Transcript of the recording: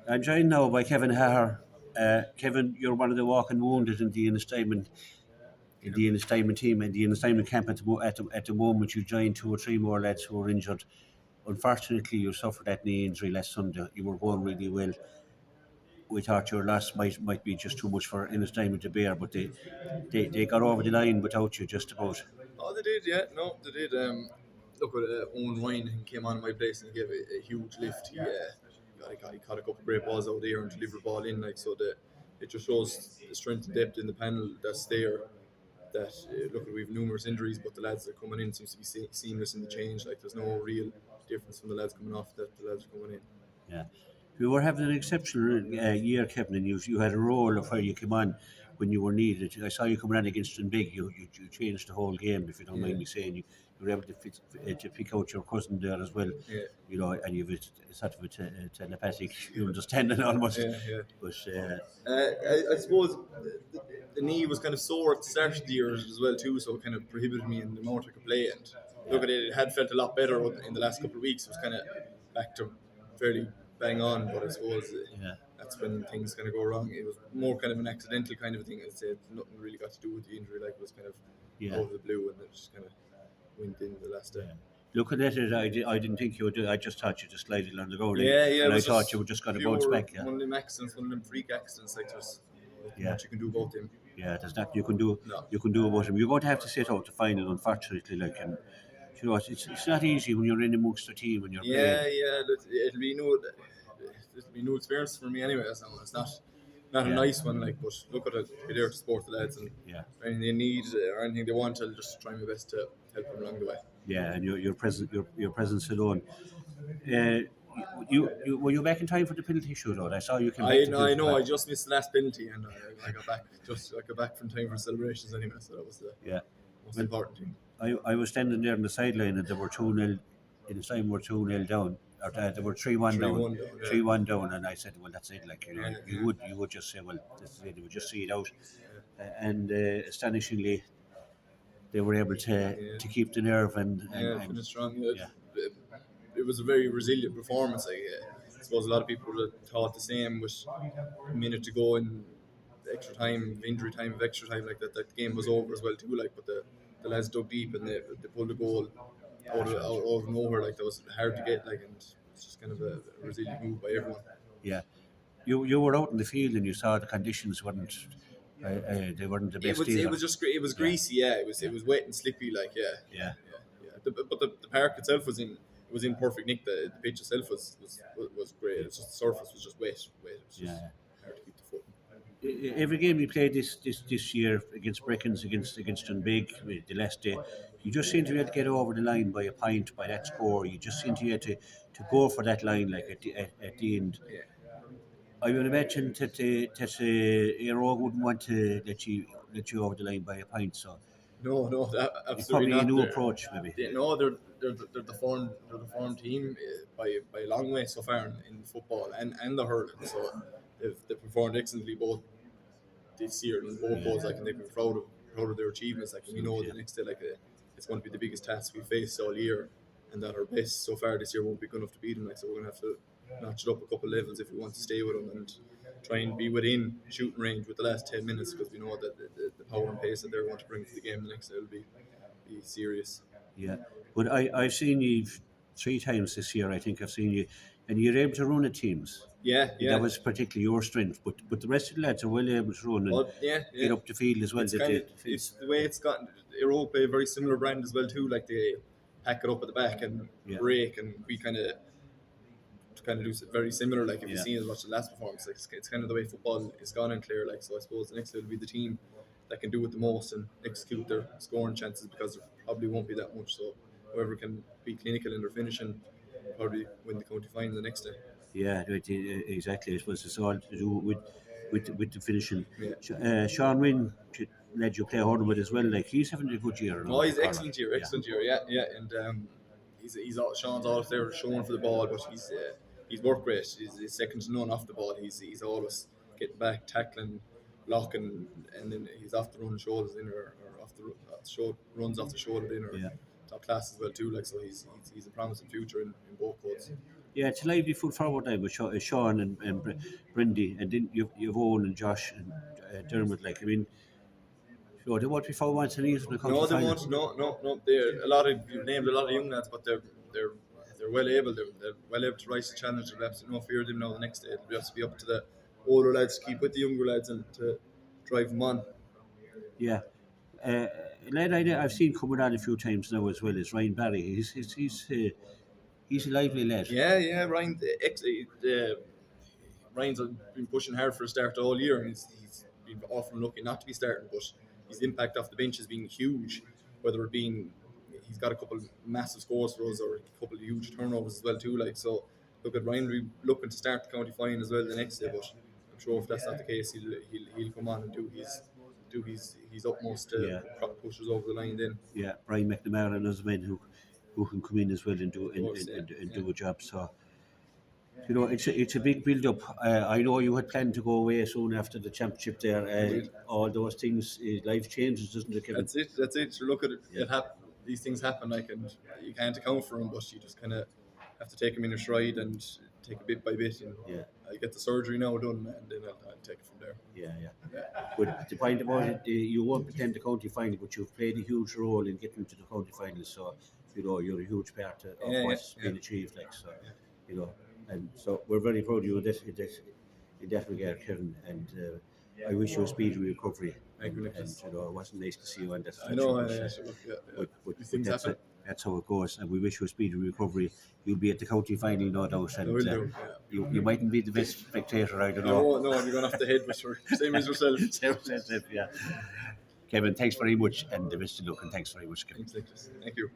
I'm joined now by Kevin Hehir. Kevin, you're one of the walking wounded in the Ennistymon team, in the Ennistymon camp at the moment. You joined two or three more lads who were injured. Unfortunately, you suffered that knee injury last Sunday. You were going really well. We thought your loss might be just too much for Ennistymon to bear, but they got over the line without you just about. Oh, they did, yeah. No, they did. Look, at Owen Ryan he came on in my place and he gave a huge lift. He caught a couple of great balls out there and delivered the ball in. Like so, it just shows the strength and depth in the panel that's there. That look, we've numerous injuries, but the lads that are coming in seems to be seamless in the change. Like there's no real difference from the lads coming off that the lads are coming in. Yeah. You were having an exceptional year, Kevin, and you had a role of where you came on when you were needed. I saw you coming on against Big. You changed the whole game, if you don't mind Yeah, me saying. You were able to pick out your cousin there as well, yeah, and you've a sort of a telepathic understanding almost. yeah, yeah. But I suppose the knee was kind of sore at the start of the year as well too, so it kind of prohibited me in the amount I could play. And look at it, it had felt a lot better in the last couple of weeks. It was kind of back to fairly bang on, but I suppose yeah, that's when things kind of go wrong. It was more kind of an accidental kind of a thing. I'd say nothing really got to do with the injury. Like it was kind of yeah. out of the blue, and it just kind of went in the last day. Yeah. Looking at it, I didn't think you would do. I just thought you just slid it on the goal line, Yeah, yeah. It and I was thought you just were just going to bounce pure back. Yeah, one of them accidents, one of them freak accidents. Like there's nothing yeah. much you can do about them. Yeah, there's nothing you can do. No. You can do about him. You're going to have to sit out the final, unfortunately. Like, and you know, it's not easy when you're in amongst the team when you're playing. Yeah, yeah. It'll be new experience for me anyway. So it's not a Yeah, nice one. Like, but look at it. Be there to support the lads and yeah, anything they need or anything they want. I'll just try my best to help them along the way. yeah. And your presence alone. Uh, you were you back in time for the penalty shootout? I saw you came back to I penalty know. I back. just missed the last penalty and I got back. I got back from time for celebrations anyway. So that was the Yeah. most Well, important thing. I was standing there on the sideline and there were 2-0 in the time we're 2-0 down. Or they were 3-1 down. 3-1 down. Yeah. 3-1 down, and I said, well, that's it. Like, Yeah, yeah, you would just say, well, this is it. You would just see it out. And astonishingly, they were able yeah. to keep the nerve Yeah, and finished strong. yeah, It was a very resilient performance. I suppose a lot of people would have thought the same with a minute to go in extra time, injury time, of extra time like that. That game was over as well too. Like, but the lads dug deep and they pulled a goal out of nowhere. Like that was hard to get. Like, and it's just kind of a resilient move by everyone. yeah. You were out in the field and you saw the conditions weren't they weren't the best It either. was just it was Yeah, greasy. Yeah, it was wet and slippy. Like yeah, yeah. But the park itself was in perfect nick. The pitch itself was great. It's just the surface was just wet. It was just yeah. hard to keep the foot. Every game you played this year against Breckens, against Dunbig, the last day, you just seem to be able to get over the line by a point, by that score. You just seem to be able to go for that line like at the end. Yeah. I would imagine that Aero wouldn't want to let you over the line by a point, so No, it's absolutely probably a not. new approach maybe. No, they're the form team by a long way so far in football and the hurling. So they've performed excellently both this year and both goals. Like, and they've been proud of their achievements. Like, and we know Yeah. the next day, it's going to be the biggest task we face all year, and that our best so far this year won't be good enough to beat them. Like, so we're going to have to notch it up a couple of levels if we want to stay with them and try and be within shooting range with the last 10 minutes, because we know that the power and pace that they're going to bring to the game the next day will be serious. Yeah, but I've seen you three times this year. I think I've seen you, and you're able to run at teams. Yeah, And that was particularly your strength, but the rest of the lads are well able to run and Well, yeah, get up the field as well. It's kind of it's the way it's gotten. Europe a very similar brand as well too. Like they pack it up at the back and Yeah. break, and we kind of do very similar. Like if Yeah. you've seen as much of the last performance, like it's kind of the way football is gone in Clare. Like so, I suppose the next will be the team that can do it the most and execute their scoring chances, because there probably won't be that much. So whoever can be clinical in their finishing probably win the county final the next day. Yeah, exactly. I suppose it's all to do with the finishing. Yeah. Sean Wynn led you play hurling with as well. Like he's having a good year. Oh, he's excellent year, yeah. And Sean's always there showing for the ball, but he's work rate is second to none off the ball. He's always getting back, tackling, blocking, and then he's off the run shoulders in or off the runs off the shoulder in or Yeah. top class as well too. Like so, he's a promising future in both codes. Yeah, it's a lively full forward line with Sean and Brindy, and then you've Owen and Josh and Dermot. Like, I mean, sure, they won't be four months and in the county No, they final. won't. No, no, no. They're a lot of you've named a lot of young lads, but they're they're well able. They're well able to rise to challenge. There's absolutely no fear of them now. The next day, it'll just be up to the older lads to keep with the younger lads and to drive them on. Yeah. Uh, lad I've seen coming on a few times now as well is Ryan Barry. He's a lively lad. Yeah, yeah. Ryan's been pushing hard for a start all year, and he's been often lucky not to be starting. But his impact off the bench has been huge. Whether it being he's got a couple of massive scores for us, or a couple of huge turnovers as well too. Like so, look at Ryan will be looking to start the county final as well the next day. But I'm sure if that's not the case, he'll come on and do his utmost to Yeah. push us over the line. Then Yeah, Brian McNamara and those men who can come in as well and do of course, yeah, and yeah. do a job. So it's a big build up. I know you had planned to go away soon after the championship there. Indeed. All those things, life changes, doesn't it, Kevin? That's it. That's it. So look at it. Yeah. These things happen. Like, and you can't account for them, but you just kind of have to take them in a stride and take it bit by bit. And Yeah. I get the surgery now done, and then I'll take it from there. Yeah. But the point about it, you won't pretend the county final, but you've played a huge role in getting to the county final. So you're a huge part of Yeah, what's yeah. been achieved. Like so, you know, and so we're very proud of you in that regard, Kevin. And I wish you a speedy recovery. Thank you, And Nicholas. it wasn't nice to see you on that I know. stretcher, So look, but these things that's happen. that's how it goes. And we wish you a speedy recovery. You'll be at the county final, no doubt. I And will do. you mightn't be the best spectator, I don't Yeah. know. No, you're going off the head with her. Same as yourself. Yeah. Kevin, thanks very much, and the best of luck, and thanks very much, Kevin. Thanks, Nicholas. Thank you.